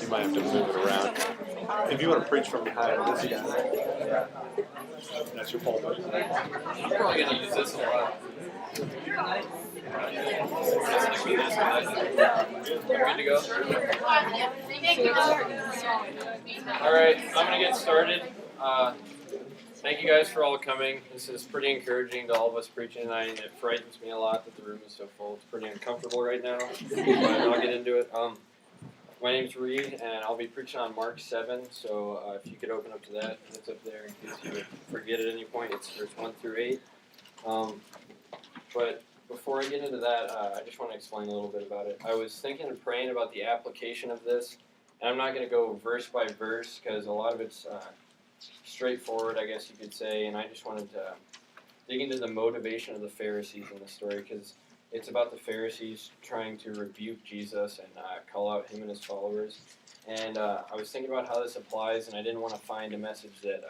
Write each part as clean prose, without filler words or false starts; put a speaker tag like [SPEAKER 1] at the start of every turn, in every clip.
[SPEAKER 1] You might have to move it around. If you want to preach from behind this guy, that's your pulpit.
[SPEAKER 2] I'm probably going to use this a lot. We're good to go? Alright, I'm going to get started. Thank you guys for all coming. This is pretty encouraging to all of us preaching tonight, and it frightens me a lot that the room is so full. It's pretty uncomfortable right now, but I'll get into it. My name's Reed, and I'll be preaching on Mark 7, so if you could open up to that, it's up there in case you forget at any point. It's verse 1 through 8. But before I get into that, I just want to explain a little bit about it. I was thinking and praying about the application of this, and I'm not going to go verse by verse because a lot of it's straightforward, I guess you could say, and I just wanted to dig into the motivation of the Pharisees in this story because it's about the Pharisees trying to rebuke Jesus and call out him and his followers. And I was thinking about how this applies, and I didn't want to find a message that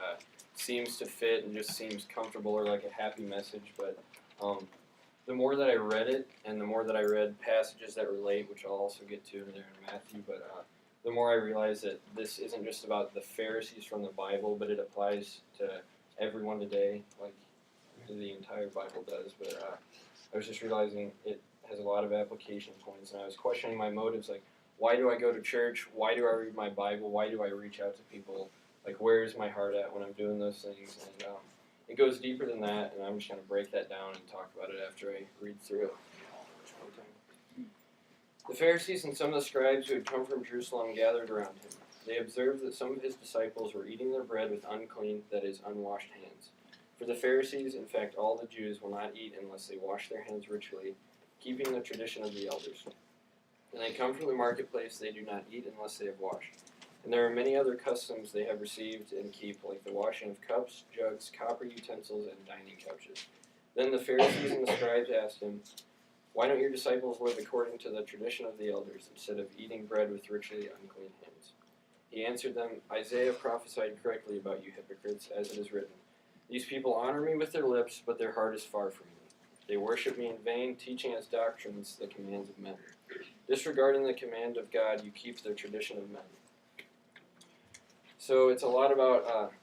[SPEAKER 2] seems to fit and just seems comfortable or like a happy message, but the more that I read it, and the more that I read passages that relate, which I'll also get to there in Matthew, but the more I realized that this isn't just about the Pharisees from the Bible, but it applies to everyone today, like the entire Bible does. But I was just realizing it has a lot of application points, and I was questioning my motives, like, why do I go to church? Why do I read my Bible? Why do I reach out to people? Like, where is my heart at when I'm doing those things? And it goes deeper than that, and I'm just going to break that down and talk about it after I read through it. The Pharisees and some of the scribes who had come from Jerusalem gathered around him. They observed that some of his disciples were eating their bread with unclean, that is, unwashed hands. For the Pharisees, in fact, all the Jews will not eat unless they wash their hands ritually, keeping the tradition of the elders. When they come from the marketplace, they do not eat unless they have washed. And there are many other customs they have received and keep, like the washing of cups, jugs, copper utensils, and dining couches. Then the Pharisees and the scribes asked him, "Why don't your disciples live according to the tradition of the elders, instead of eating bread with ritually unclean hands?" He answered them, "Isaiah prophesied correctly about you hypocrites, as it is written, 'These people honor me with their lips, but their heart is far from me. They worship me in vain, teaching as doctrines the commands of men. Disregarding the command of God, you keep the tradition of men.'" So it's a lot about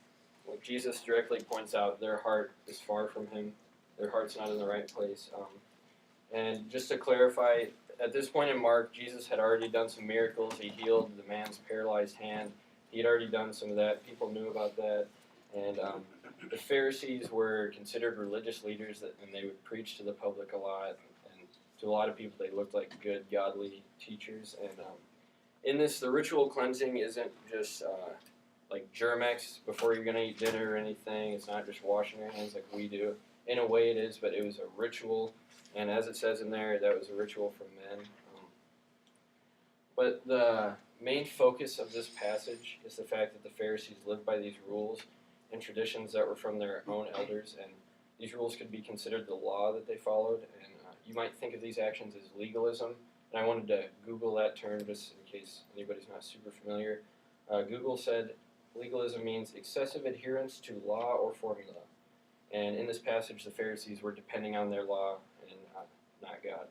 [SPEAKER 2] what Jesus directly points out. Their heart is far from him. Their heart's not in the right place. And just to clarify, at this point in Mark, Jesus had already done some miracles. He healed the man's paralyzed hand. He had already done some of that. People knew about that. And the Pharisees were considered religious leaders, and they would preach to the public a lot. And to a lot of people, they looked like good, godly teachers. And in this, the ritual cleansing isn't just like Germex before you're going to eat dinner or anything. It's not just washing your hands like we do. In a way it is, but it was a ritual. And as it says in there, that was a ritual for men. But the main focus of this passage is the fact that the Pharisees lived by these rules and traditions that were from their own elders, and these rules could be considered the law that they followed. And you might think of these actions as legalism, and I wanted to Google that term just in case anybody's not super familiar. Google said legalism means excessive adherence to law or formula. And in this passage, the Pharisees were depending on their law and not God.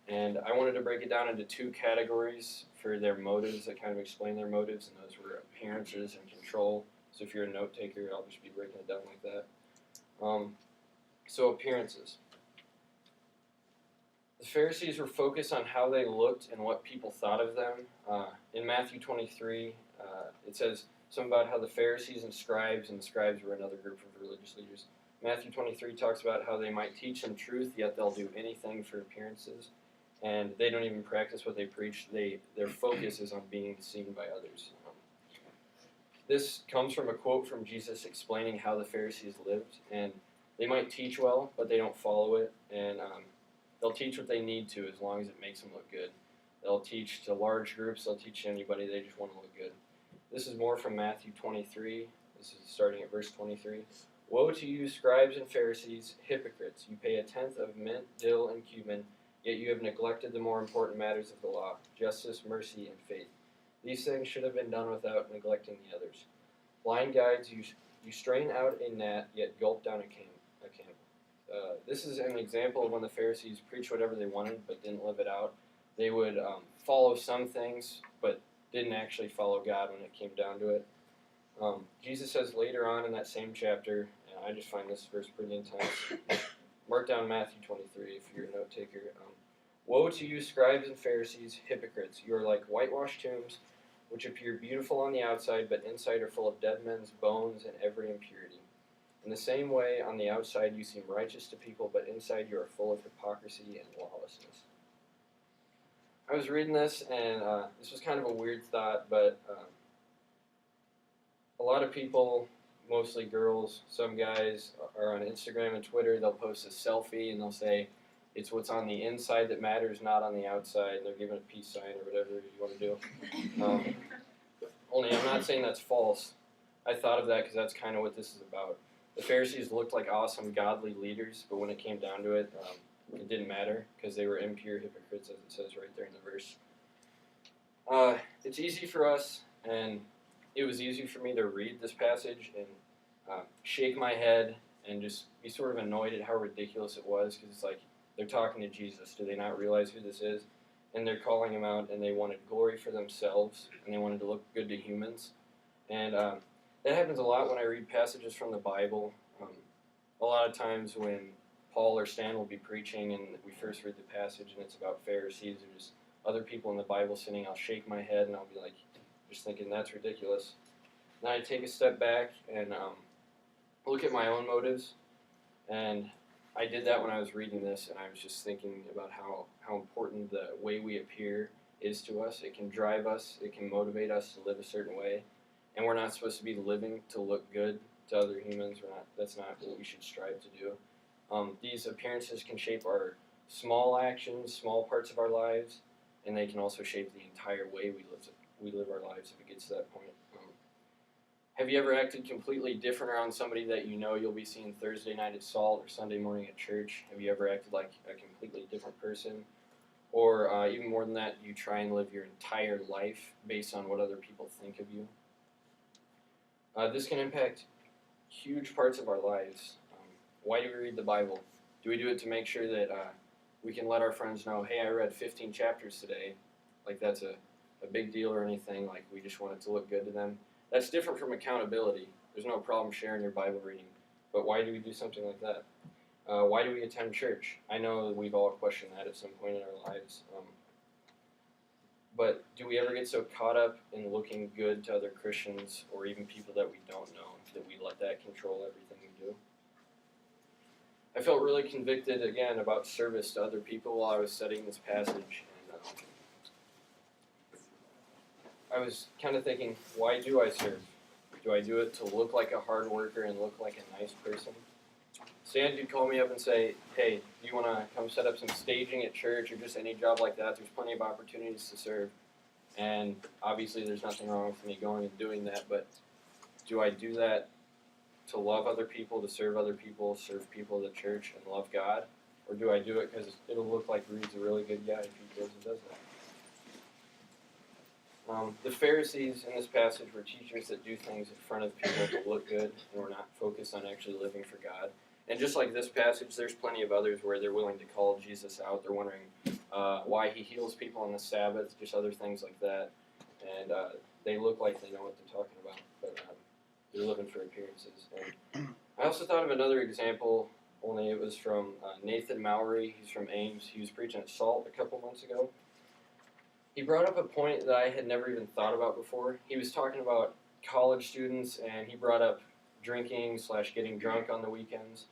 [SPEAKER 2] And I wanted to break it down into two categories for their motives that kind of explain their motives, and those were appearances and control. So if you're a note taker, I'll just be breaking it down like that. So appearances. The Pharisees were focused on how they looked and what people thought of them. In Matthew 23, it says something about how the Pharisees and the scribes were another group of religious leaders. Matthew 23 talks about how they might teach them truth, yet they'll do anything for appearances. And they don't even practice what they preach. Their focus is on being seen by others. This comes from a quote from Jesus explaining how the Pharisees lived. And they might teach well, but they don't follow it. And they'll teach what they need to as long as it makes them look good. They'll teach to large groups. They'll teach to anybody. They just want to look good. This is more from Matthew 23. This is starting at verse 23. "Woe to you, scribes and Pharisees, hypocrites! You pay a tenth of mint, dill, and cumin, yet you have neglected the more important matters of the law, justice, mercy, and faith. These things should have been done without neglecting the others. Blind guides, you strain out a gnat, yet gulp down a camel." This is an example of when the Pharisees preached whatever they wanted, but didn't live it out. They would follow some things, but didn't actually follow God when it came down to it. Jesus says later on in that same chapter, and I just find this verse pretty intense. Mark down Matthew 23 if you're a note taker. Woe to you, scribes and Pharisees, hypocrites! You are like whitewashed tombs, which appear beautiful on the outside, but inside are full of dead men's bones and every impurity. In the same way, on the outside you seem righteous to people, but inside you are full of hypocrisy and lawlessness. I was reading this, and this was kind of a weird thought, but a lot of people, mostly girls, some guys are on Instagram and Twitter, they'll post a selfie and they'll say, it's what's on the inside that matters, not on the outside, and they're giving a peace sign or whatever you want to do. Only I'm not saying that's false. I thought of that because that's kind of what this is about. The Pharisees looked like awesome, godly leaders, but when it came down to it, it didn't matter because they were impure hypocrites, as it says right there in the verse. It's easy for us, and it was easy for me to read this passage and shake my head and just be sort of annoyed at how ridiculous it was, because it's like they're talking to Jesus. Do they not realize who this is? And they're calling him out, and they wanted glory for themselves, and they wanted to look good to humans. And that happens a lot when I read passages from the Bible. A lot of times when Paul or Stan will be preaching and we first read the passage and it's about Pharisees or just other people in the Bible sitting, I'll shake my head and I'll be like, just thinking that's ridiculous. Then I take a step back and look at my own motives, and I did that when I was reading this, and I was just thinking about how important the way we appear is to us. It can drive us, it can motivate us to live a certain way, and we're not supposed to be living to look good to other humans. That's not what we should strive to do. These appearances can shape our small actions, small parts of our lives, and they can also shape the entire way we live our lives if it gets to that point. Have you ever acted completely different around somebody that you know you'll be seeing Thursday night at Salt or Sunday morning at church? Have you ever acted like a completely different person? Or even more than that, you try and live your entire life based on what other people think of you? This can impact huge parts of our lives. Why do we read the Bible? Do we do it to make sure that we can let our friends know, hey, I read 15 chapters today? Like that's a big deal or anything, like we just want it to look good to them? That's different from accountability. There's no problem sharing your Bible reading. But why do we do something like that? Why do we attend church? I know that we've all questioned that at some point in our lives. But do we ever get so caught up in looking good to other Christians or even people that we don't know that we let that control everything we do? I felt really convicted, again, about service to other people while I was studying this passage. I was kind of thinking, why do I serve? Do I do it to look like a hard worker and look like a nice person? Stan could call me up and say, hey, do you want to come set up some staging at church or just any job like that? There's plenty of opportunities to serve. And obviously there's nothing wrong with me going and doing that, but do I do that to love other people, to serve other people, serve people at the church, and love God? Or do I do it because it'll look like Reed's a really good guy if he goes and does that? The Pharisees in this passage were teachers that do things in front of people to look good and were not focused on actually living for God. And just like this passage, there's plenty of others where they're willing to call Jesus out. They're wondering why he heals people on the Sabbath, just other things like that. And they look like they know what they're talking about, but they're living for appearances. And I also thought of another example, only it was from Nathan Mowry. He's from Ames. He was preaching at Salt a couple months ago. He brought up a point that I had never even thought about before. He was talking about college students, and he brought up drinking / getting drunk on the weekends.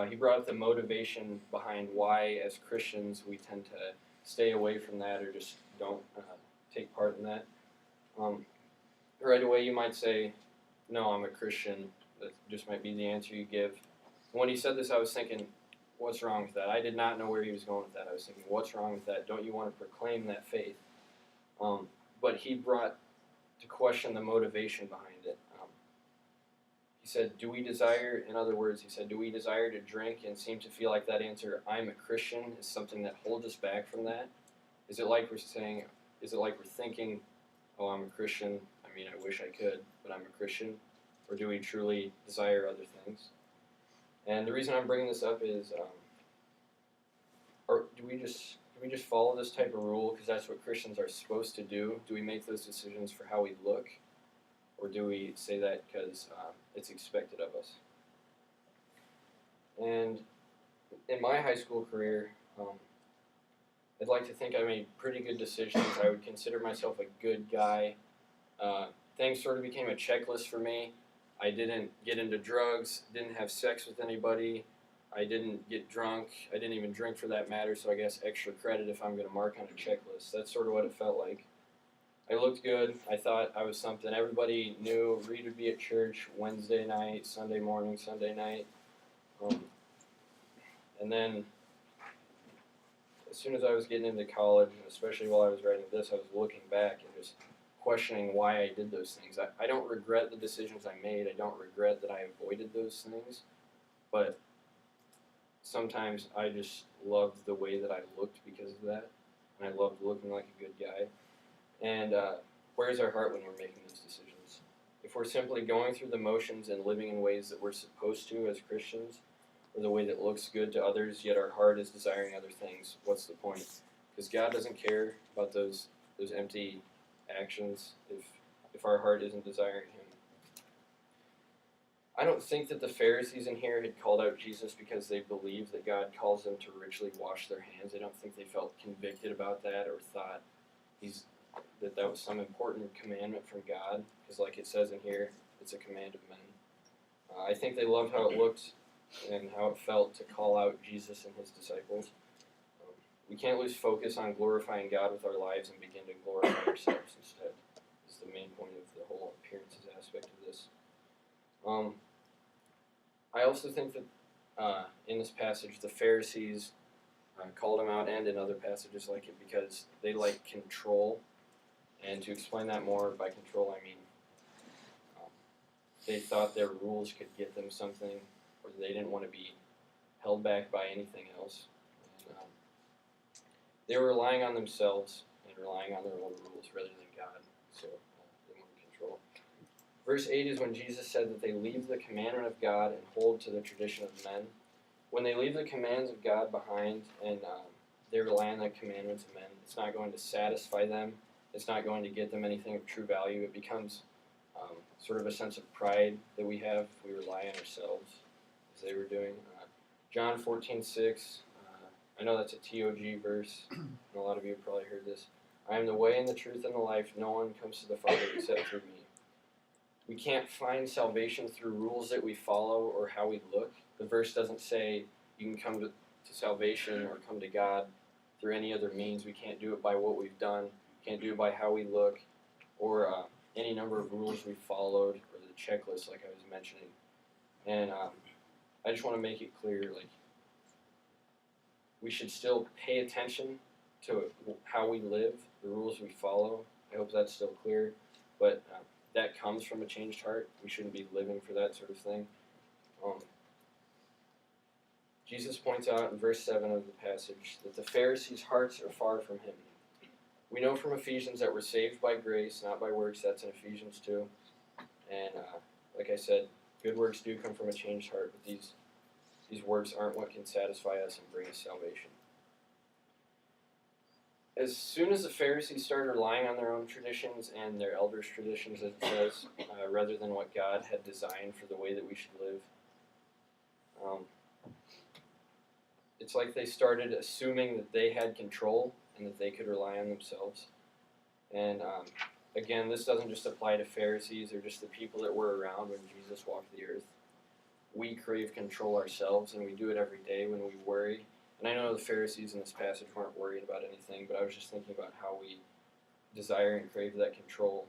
[SPEAKER 2] He brought up the motivation behind why, as Christians, we tend to stay away from that or just don't take part in that. Right away, you might say, no, I'm a Christian. That just might be the answer you give. When he said this, I was thinking, what's wrong with that? I did not know where he was going with that. I was thinking, what's wrong with that? Don't you want to proclaim that faith? But he brought to question the motivation behind it. He said, do we desire, in other words, he said, do we desire to drink and seem to feel like that answer, I'm a Christian, is something that holds us back from that? Is it like we're thinking, oh, I'm a Christian, I mean, I wish I could, but I'm a Christian? Or do we truly desire other things? And the reason I'm bringing this up is, or do we we just follow this type of rule because that's what Christians are supposed to do? Do we make those decisions for how we look? Or do we say that because it's expected of us? And in my high school career, I'd like to think I made pretty good decisions. I would consider myself a good guy. Things sort of became a checklist for me. I didn't get into drugs, didn't have sex with anybody, I didn't get drunk, I didn't even drink for that matter, so I guess extra credit if I'm going to mark on a checklist. That's sort of what it felt like. I looked good, I thought I was something. Everybody knew Reed would be at church Wednesday night, Sunday morning, Sunday night. And then as soon as I was getting into college, and especially while I was writing this, I was looking back and just questioning why I did those things. I don't regret the decisions I made. I don't regret that I avoided those things. But sometimes I just loved the way that I looked because of that. And I loved looking like a good guy. And where's our heart when we're making those decisions? If we're simply going through the motions and living in ways that we're supposed to as Christians, or the way that looks good to others, yet our heart is desiring other things, what's the point? Because God doesn't care about those empty actions if our heart isn't desiring Him. I don't think that the Pharisees in here had called out Jesus because they believed that God calls them to richly wash their hands. I don't think they felt convicted about that or thought that was some important commandment from God, because like it says in here, it's a command of men. I think they loved how it looked and how it felt to call out Jesus and His disciples. We can't lose focus on glorifying God with our lives and begin to glorify ourselves instead. Is the main point of the whole appearances aspect of this. I also think that in this passage, the Pharisees called Him out, and in other passages like it, because they like control. And to explain that more, by control I mean they thought their rules could get them something, or they didn't want to be held back by anything else. And, they were relying on themselves and relying on their own rules rather than God, so they wanted control. Verse 8 is when Jesus said that they leave the commandment of God and hold to the tradition of men. When they leave the commands of God behind and they rely on the commandments of men, it's not going to satisfy them. It's not going to get them anything of true value. It becomes sort of a sense of pride that we have if we rely on ourselves, as they were doing. John 14:6, I know that's a TOG verse, and a lot of you have probably heard this. I am the way and the truth and the life. No one comes to the Father except through me. We can't find salvation through rules that we follow or how we look. The verse doesn't say you can come to salvation or come to God through any other means. We can't do it by what we've done. We can't do it by how we look or any number of rules we followed or the checklist like I was mentioning. And I just want to make it clear, like, we should still pay attention to how we live, the rules we follow. I hope that's still clear. But that comes from a changed heart. We shouldn't be living for that sort of thing. Jesus points out in verse 7 of the passage that the Pharisees' hearts are far from Him. We know from Ephesians that we're saved by grace, not by works. That's in Ephesians 2. And like I said, good works do come from a changed heart, but these works aren't what can satisfy us and bring us salvation. As soon as the Pharisees started relying on their own traditions and their elders' traditions, as it says, rather than what God had designed for the way that we should live, it's like they started assuming that they had control and that they could rely on themselves. And again, this doesn't just apply to Pharisees or just the people that were around when Jesus walked the earth. We crave control ourselves, and we do it every day when we worry. And I know the Pharisees in this passage weren't worried about anything, but I was just thinking about how we desire and crave that control.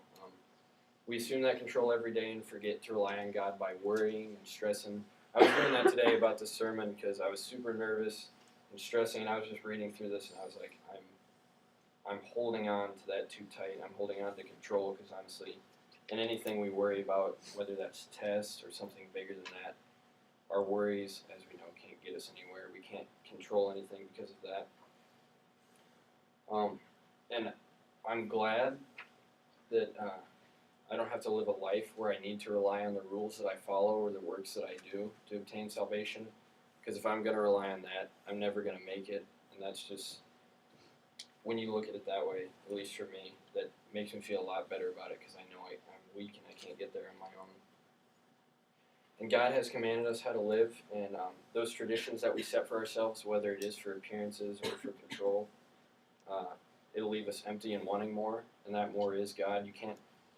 [SPEAKER 2] We assume that control every day and forget to rely on God by worrying and stressing. I was doing that today about this sermon because I was super nervous and stressing, and I was just reading through this, and I was like, I'm holding on to that too tight. I'm holding on to control because honestly, in anything we worry about, whether that's tests or something bigger than that, our worries, as we know, can't get us anywhere. We can't control anything because of that. And I'm glad that I don't have to live a life where I need to rely on the rules that I follow or the works that I do to obtain salvation. Because if I'm going to rely on that, I'm never going to make it. And that's just when you look at it that way, at least for me, that makes me feel a lot better about it because I know I'm weak and I can't get there on my own. And God has commanded us how to live, and those traditions that we set for ourselves, whether it is for appearances or for control, it'll leave us empty and wanting more, and that more is God. You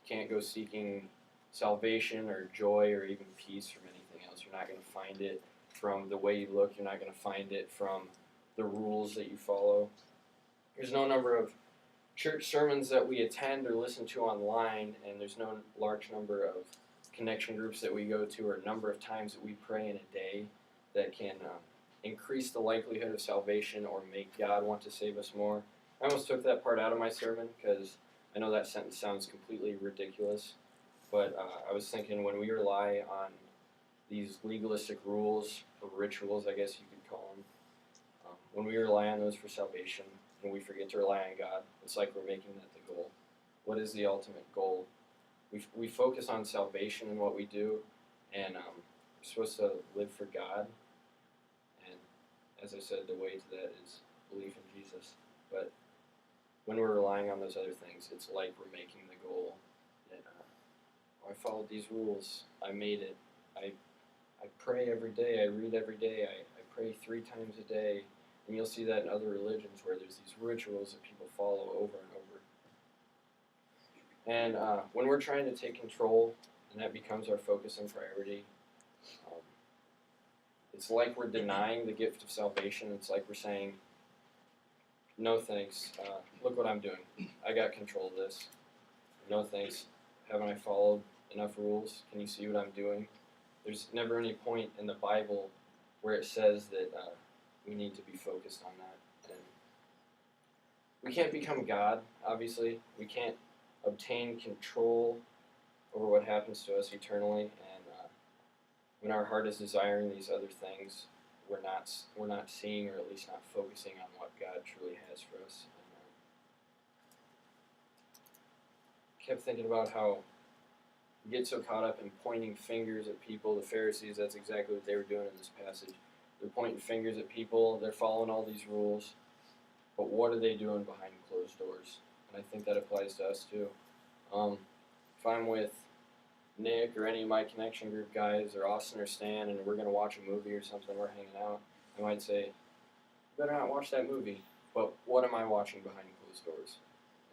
[SPEAKER 2] can't go seeking salvation or joy or even peace from anything else. You're not going to find it from the way you look. You're not going to find it from the rules that you follow. There's no number of church sermons that we attend or listen to online, and there's no large number of connection groups that we go to or number of times that we pray in a day that can increase the likelihood of salvation or make God want to save us more. I almost took that part out of my sermon because I know that sentence sounds completely ridiculous, but I was thinking when we rely on these legalistic rules or rituals, I guess you could call them, when we rely on those for salvation and we forget to rely on God, it's like we're making that the goal. What is the ultimate goal? We focus on salvation in what we do, and we're supposed to live for God. And as I said, the way to that is belief in Jesus. But when we're relying on those other things, it's like we're making the goal. That I followed these rules. I made it. I pray every day. I read every day. I pray 3 times a day. And you'll see that in other religions where there's these rituals that people follow over and over. And when we're trying to take control, and that becomes our focus and priority, it's like we're denying the gift of salvation. It's like we're saying, no thanks, look what I'm doing. I got control of this. No thanks, haven't I followed enough rules? Can you see what I'm doing? There's never any point in the Bible where it says that we need to be focused on that. And we can't become God, obviously. We can't obtain control over what happens to us eternally, and when our heart is desiring these other things, we're not seeing, or at least not focusing on what God truly has for us. And, kept thinking about how we get so caught up in pointing fingers at people. The Pharisees, that's exactly what they were doing in this passage. They're pointing fingers at people. They're following all these rules, but what are they doing behind closed doors? And I think that applies to us too. If I'm with Nick or any of my connection group guys, or Austin or Stan, and we're going to watch a movie or something, we're hanging out, I might say, you better not watch that movie, but what am I watching behind closed doors?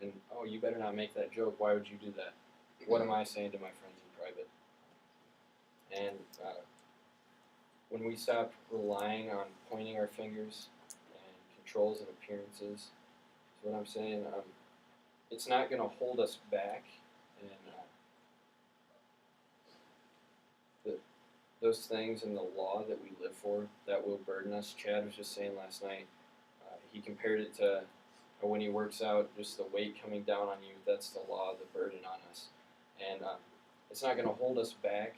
[SPEAKER 2] And, oh, you better not make that joke, why would you do that? What am I saying to my friends in private? And when we stop relying on pointing our fingers and controls and appearances, is what I'm saying, it's not going to hold us back, and those things in the law that we live for that will burden us. Chad was just saying last night, he compared it to when he works out, just the weight coming down on you, that's the law, the burden on us. And it's not going to hold us back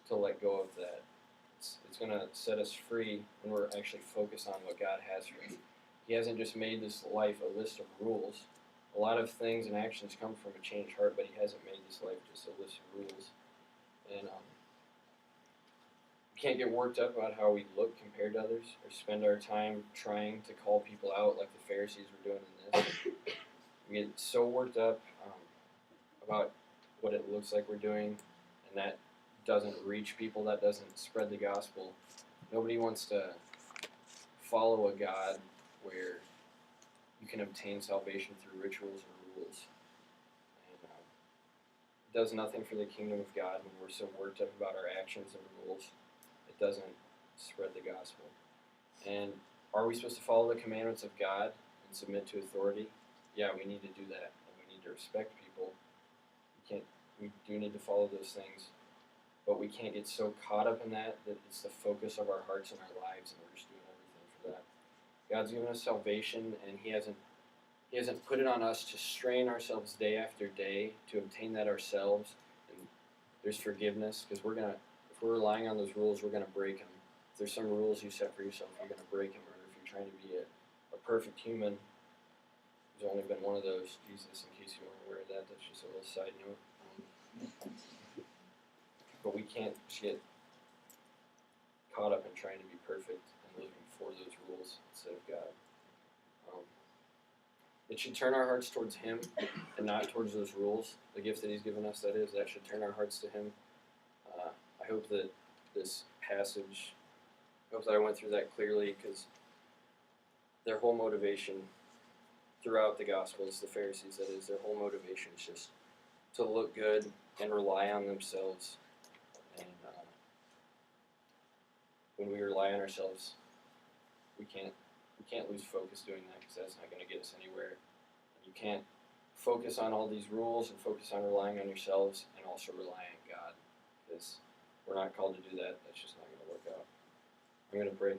[SPEAKER 2] to let go of that. It's going to set us free when we're actually focused on what God has for us. He hasn't just made this life a list of rules. A lot of things and actions come from a changed heart, but He hasn't made this life just a list of rules. And we can't get worked up about how we look compared to others, or spend our time trying to call people out like the Pharisees were doing in this. We get so worked up about what it looks like we're doing, and that doesn't reach people, that doesn't spread the gospel. Nobody wants to follow a God where you can obtain salvation through rituals or rules. And it does nothing for the kingdom of God when we're so worked up about our actions and rules. It doesn't spread the gospel. And are we supposed to follow the commandments of God and submit to authority? Yeah, we need to do that, and we need to respect people. We do need to follow those things, but we can't get so caught up in that it's the focus of our hearts and our lives, and we're just doing everything for that. God's given us salvation, and He hasn't put it on us to strain ourselves day after day to obtain that ourselves. And there's forgiveness, because if we're relying on those rules, we're gonna break them. If there's some rules you set for yourself, you're gonna break them. Or if you're trying to be a perfect human, there's only been one of those, Jesus. In case you weren't aware of that, that's just a little side note. But we can't just get caught up in trying to be perfect and living for those rules instead of God. should turn our hearts towards Him and not towards those rules. The gift that He's given us, that should turn our hearts to Him. I hope that this passage, I hope that I went through that clearly, because their whole motivation throughout the Gospels, the Pharisees that is, their whole motivation is just to look good and rely on themselves. And when we rely on ourselves, we can't lose focus doing that, because that's not going to get us anywhere. You can't focus on all these rules and focus on relying on yourselves and also rely on God, because we're not called to do that. That's just not going to work out. I'm going to pray.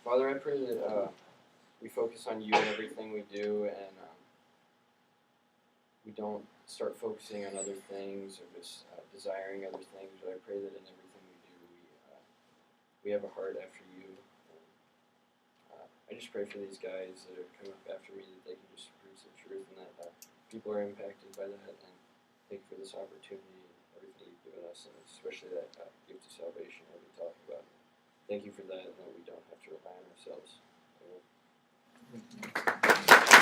[SPEAKER 2] Father, I pray that we focus on You in everything we do, and we don't start focusing on other things or just desiring other things. But I pray that in everything we do, we have a heart after You. I just pray for these guys that are coming up after me, that they can just preach the truth, and that people are impacted by that. And thank You for this opportunity and everything You've given us, and especially that gift of salvation that we talk about. Thank You for that, and that we don't have to rely on ourselves. Amen.